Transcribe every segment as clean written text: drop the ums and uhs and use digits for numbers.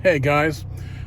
Hey guys,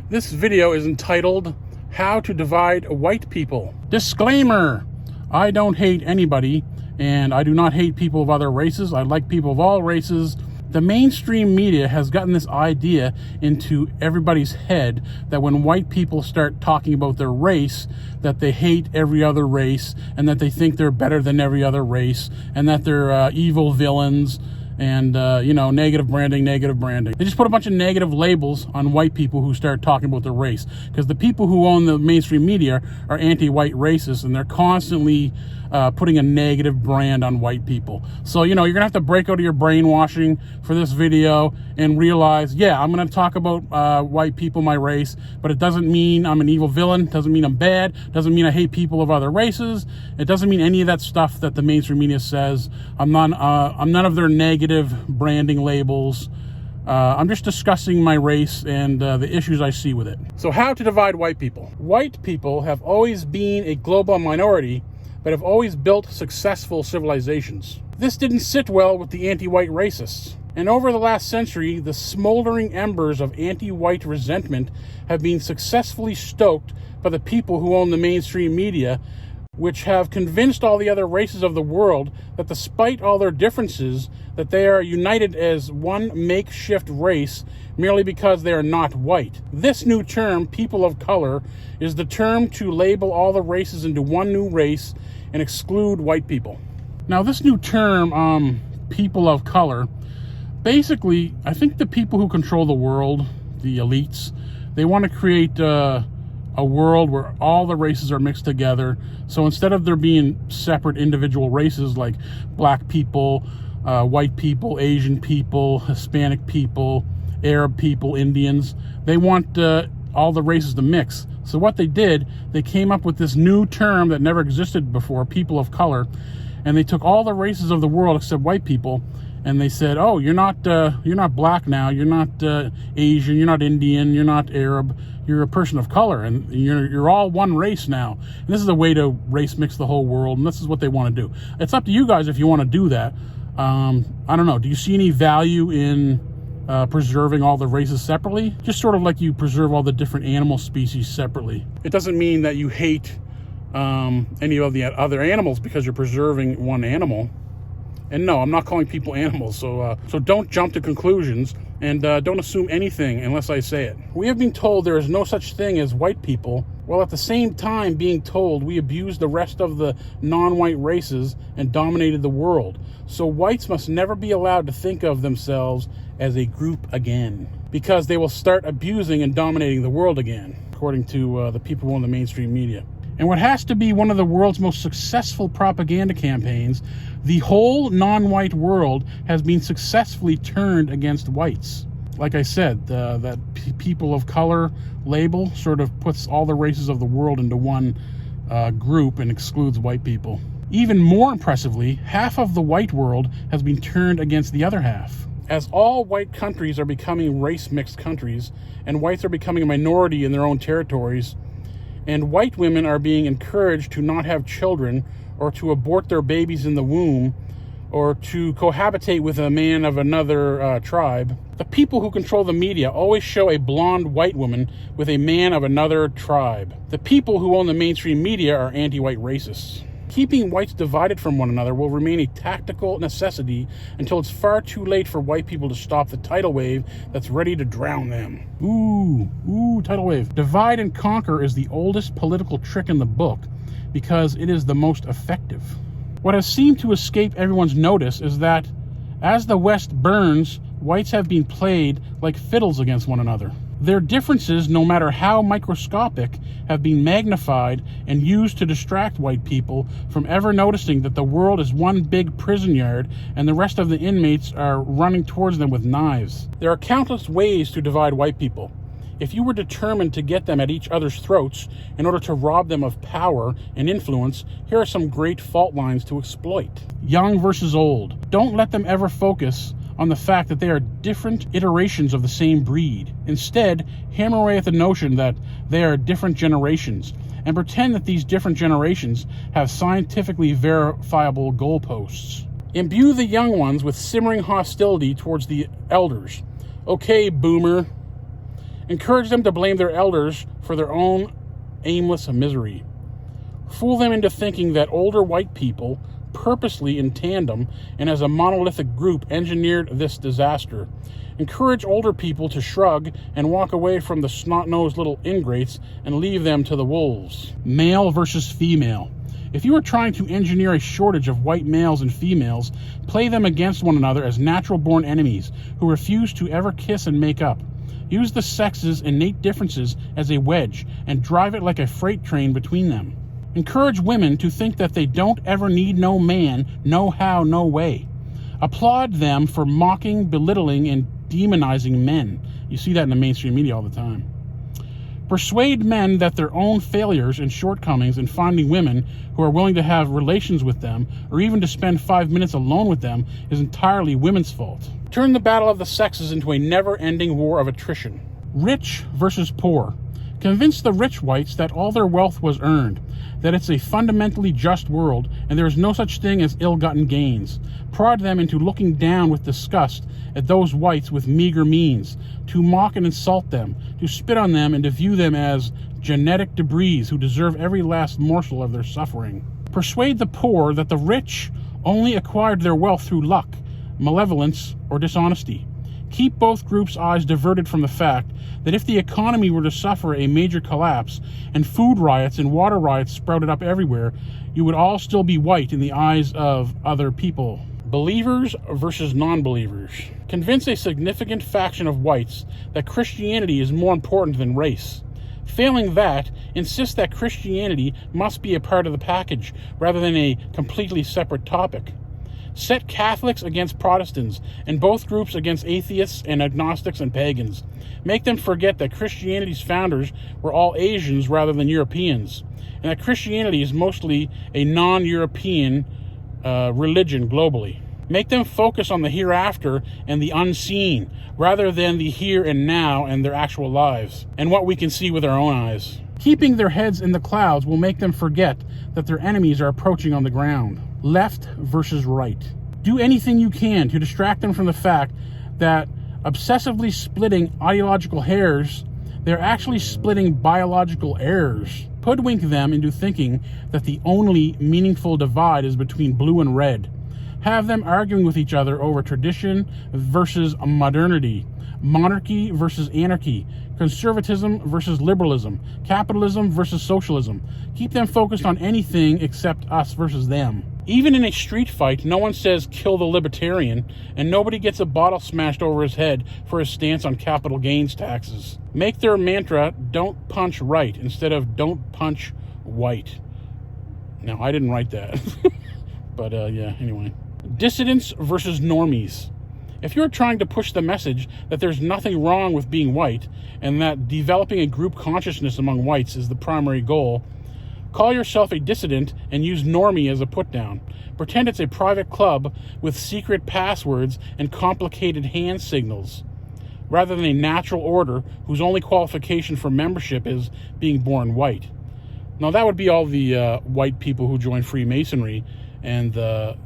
this video is entitled How to Divide White People. Disclaimer, I don't hate anybody and I do not hate people of other races. I like people of all races. The mainstream media has gotten this idea into everybody's head that when white people start talking about their race, that they hate every other race and that they think they're better than every other race and that they're evil villains. And, negative branding. They just put a bunch of negative labels on white people who start talking about their race. Because the people who own the mainstream media are anti-white racists, and they're constantly putting a negative brand on white people. So, you're going to have to break out of your brainwashing for this video and realize, yeah, I'm going to talk about white people, my race, but it doesn't mean I'm an evil villain. It doesn't mean I'm bad. It doesn't mean I hate people of other races. It doesn't mean any of that stuff that the mainstream media says. I'm none of their negative branding labels. I'm just discussing my race and the issues I see with it. So how to divide white people. White people have always been a global minority, but have always built successful civilizations. This didn't sit well with the anti-white racists. And over the last century, the smoldering embers of anti-white resentment have been successfully stoked by the people who own the mainstream media, which have convinced all the other races of the world that despite all their differences, that they are united as one makeshift race merely because they are not white. This new term, people of color, is the term to label all the races into one new race and exclude white people. Now, this new term, people of color, basically, I think the people who control the world, the elites, they want to create a world where all the races are mixed together. So instead of there being separate individual races like black people, white people, Asian people, Hispanic people, Arab people, Indians, they want all the races to mix. So what they did, they came up with this new term that never existed before, people of color, and they took all the races of the world except white people, and they said, oh, you're not black now, you're not Asian, you're not Indian, you're not Arab, you're a person of color, and you're all one race now. And this is a way to race mix the whole world, and this is what they want to do. It's up to you guys if you want to do that. I don't know. Do you see any value in preserving all the races separately? Just sort of like you preserve all the different animal species separately. It doesn't mean that you hate any of the other animals because you're preserving one animal. And no, I'm not calling people animals, so don't jump to conclusions and don't assume anything unless I say it. We have been told there is no such thing as white people, while at the same time being told we abused the rest of the non-white races and dominated the world. So whites must never be allowed to think of themselves as a group again, because they will start abusing and dominating the world again, according to the people who own the mainstream media. And what has to be one of the world's most successful propaganda campaigns, the whole non-white world has been successfully turned against whites. Like I said, that people of color label sort of puts all the races of the world into one group and excludes white people. Even more impressively, half of the white world has been turned against the other half. As all white countries are becoming race-mixed countries, and whites are becoming a minority in their own territories, and white women are being encouraged to not have children or to abort their babies in the womb or to cohabitate with a man of another tribe, the people who control the media always show a blonde white woman with a man of another tribe. The people who own the mainstream media are anti-white racists. Keeping whites divided from one another will remain a tactical necessity until it's far too late for white people to stop the tidal wave that's ready to drown them. Ooh, tidal wave. Divide and conquer is the oldest political trick in the book because it is the most effective. What has seemed to escape everyone's notice is that as the West burns, whites have been played like fiddles against one another. Their differences, no matter how microscopic, have been magnified and used to distract white people from ever noticing that the world is one big prison yard and the rest of the inmates are running towards them with knives. There are countless ways to divide white people. If you were determined to get them at each other's throats in order to rob them of power and influence, here are some great fault lines to exploit. Young versus old. Don't let them ever focus on the fact that they are different iterations of the same breed. Instead, hammer away at the notion that they are different generations and pretend that these different generations have scientifically verifiable goalposts. Imbue the young ones with simmering hostility towards the elders. Okay, boomer. Encourage them to blame their elders for their own aimless misery. Fool them into thinking that older white people, purposely in tandem and as a monolithic group, engineered this disaster. Encourage older people to shrug and walk away from the snot-nosed little ingrates and leave them to the wolves. Male versus female. If you are trying to engineer a shortage of white males and females, play them against one another as natural-born enemies who refuse to ever kiss and make up. Use the sexes' innate differences as a wedge and drive it like a freight train between them. Encourage women to think that they don't ever need no man, no how, no way. Applaud them for mocking, belittling, and demonizing men. You see that in the mainstream media all the time. Persuade men that their own failures and shortcomings in finding women who are willing to have relations with them or even to spend 5 minutes alone with them is entirely women's fault. Turn the battle of the sexes into a never-ending war of attrition. Rich versus poor. Convince the rich whites that all their wealth was earned, that it's a fundamentally just world and there is no such thing as ill-gotten gains. Prod them into looking down with disgust at those whites with meager means, to mock and insult them, to spit on them and to view them as genetic debris who deserve every last morsel of their suffering. Persuade the poor that the rich only acquired their wealth through luck, malevolence, or dishonesty. Keep both groups' eyes diverted from the fact that if the economy were to suffer a major collapse and food riots and water riots sprouted up everywhere, you would all still be white in the eyes of other people. Believers versus non-believers. Convince a significant faction of whites that Christianity is more important than race. Failing that, insist that Christianity must be a part of the package rather than a completely separate topic. Set Catholics against Protestants and both groups against atheists and agnostics and pagans. Make them forget that Christianity's founders were all Asians rather than Europeans, and that Christianity is mostly a non-European religion globally. Make them focus on the hereafter and the unseen, rather than the here and now and their actual lives, and what we can see with our own eyes. Keeping their heads in the clouds will make them forget that their enemies are approaching on the ground. Left versus right. Do anything you can to distract them from the fact that obsessively splitting ideological hairs, they're actually splitting biological errors. Hoodwink them into thinking that the only meaningful divide is between blue and red. Have them arguing with each other over tradition versus modernity, monarchy versus anarchy, conservatism versus liberalism, capitalism versus socialism. Keep them focused on anything except us versus them. Even in a street fight, no one says kill the libertarian, and nobody gets a bottle smashed over his head for his stance on capital gains taxes. Make their mantra don't punch right instead of don't punch white. Now, I didn't write that. But yeah, anyway. Dissidents versus normies. If you're trying to push the message that there's nothing wrong with being white and that developing a group consciousness among whites is the primary goal, call yourself a dissident and use normie as a put-down. Pretend it's a private club with secret passwords and complicated hand signals, rather than a natural order whose only qualification for membership is being born white. Now, that would be all the white people who join Freemasonry, and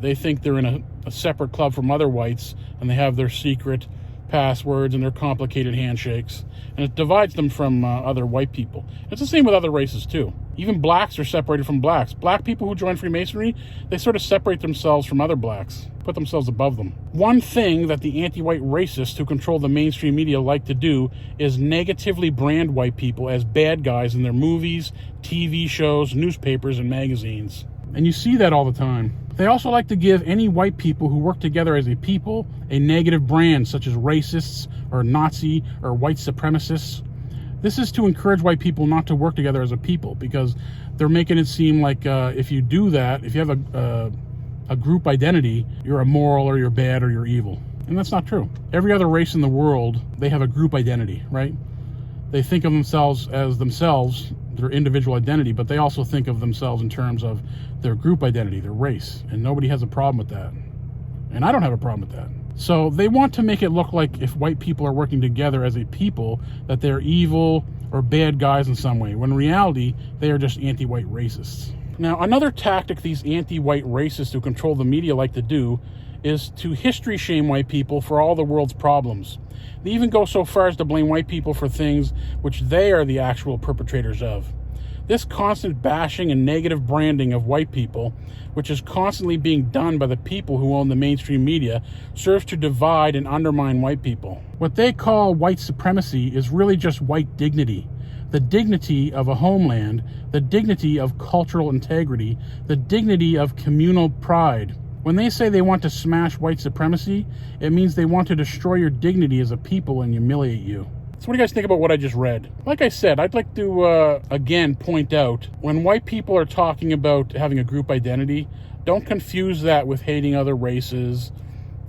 they think they're in a separate club from other whites, and they have their secret passwords and their complicated handshakes, and it divides them from other white people. It's the same with other races too. Even blacks are separated from blacks. Black people who join Freemasonry, they sort of separate themselves from other blacks, put themselves above them. One thing that the anti-white racists who control the mainstream media like to do is negatively brand white people as bad guys in their movies, TV shows, newspapers, and magazines. And you see that all the time. They also like to give any white people who work together as a people a negative brand, such as racists or Nazi or white supremacists. This is to encourage white people not to work together as a people, because they're making it seem like if you do that, if you have a group identity, you're immoral or you're bad or you're evil. And that's not true. Every other race in the world, they have a group identity, right? They think of themselves as themselves, their individual identity, but they also think of themselves in terms of their group identity, their race, and nobody has a problem with that. And I don't have a problem with that. So they want to make it look like if white people are working together as a people, that they're evil or bad guys in some way, when in reality, they are just anti-white racists. Now, another tactic these anti-white racists who control the media like to do is to history shame white people for all the world's problems. They even go so far as to blame white people for things which they are the actual perpetrators of. This constant bashing and negative branding of white people, which is constantly being done by the people who own the mainstream media, serves to divide and undermine white people. What they call white supremacy is really just white dignity. The dignity of a homeland, the dignity of cultural integrity, the dignity of communal pride. When they say they want to smash white supremacy, it means they want to destroy your dignity as a people and humiliate you. So what do you guys think about what I just read? Like I said, I'd like to, again, point out, when white people are talking about having a group identity, don't confuse that with hating other races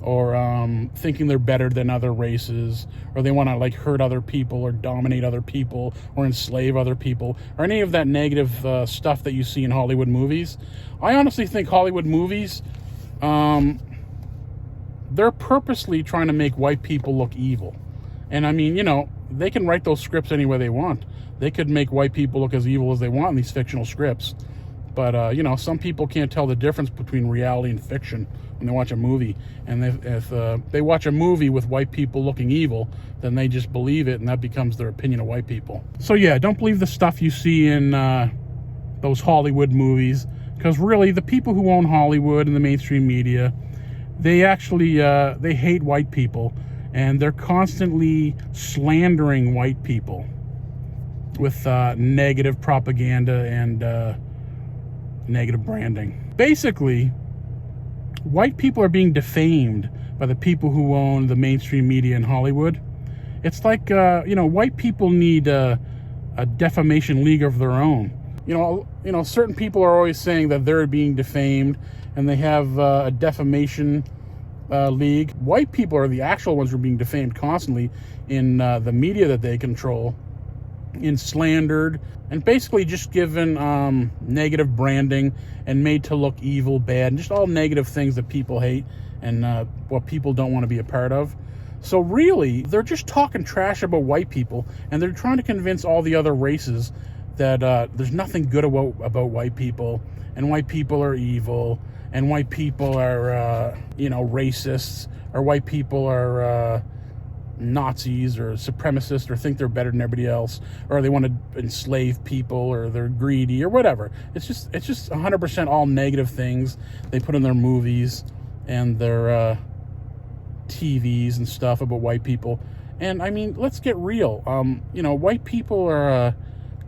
or thinking they're better than other races, or they want to like hurt other people or dominate other people or enslave other people, or any of that negative stuff that you see in Hollywood movies. I honestly think Hollywood movies, they're purposely trying to make white people look evil. And I mean, you know, they can write those scripts any way they want. They could make white people look as evil as they want in these fictional scripts. But, you know, some people can't tell the difference between reality and fiction when they watch a movie. And if they watch a movie with white people looking evil, then they just believe it, and that becomes their opinion of white people. So, yeah, don't believe the stuff you see in those Hollywood movies. Because really, the people who own Hollywood and the mainstream media, they actually they hate white people. And they're constantly slandering white people with negative propaganda and negative branding. Basically, white people are being defamed by the people who own the mainstream media in Hollywood. It's like, you know, white people need a defamation league of their own. You know, certain people are always saying that they're being defamed and they have a defamation league. White people are the actual ones who are being defamed constantly in the media that they control, in slandered, and basically just given negative branding and made to look evil, bad, and just all negative things that people hate and what people don't want to be a part of. So really, they're just talking trash about white people, and they're trying to convince all the other races that there's nothing good about white people, and white people are evil, and white people are, you know, racists, or white people are Nazis or supremacists, or think they're better than everybody else, or they want to enslave people, or they're greedy, or whatever. It's just 100% all negative things they put in their movies and their TVs and stuff about white people. And I mean, let's get real. You know, white people are a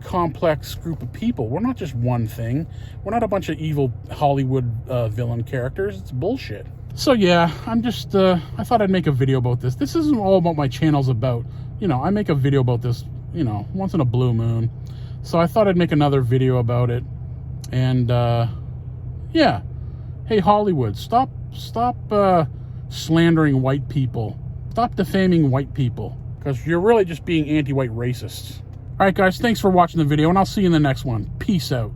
complex group of people. We're not just one thing. We're not a bunch of evil Hollywood villain characters. It's bullshit. So yeah, I'm just I thought I'd make a video about this. This isn't all about my channel's about. You know, I make a video about this, you know, once in a blue moon. So I thought I'd make another video about it. And yeah, hey Hollywood, stop slandering white people. Stop defaming white people, because you're really just being anti-white racists. All right, guys, thanks for watching the video, and I'll see you in the next one. Peace out.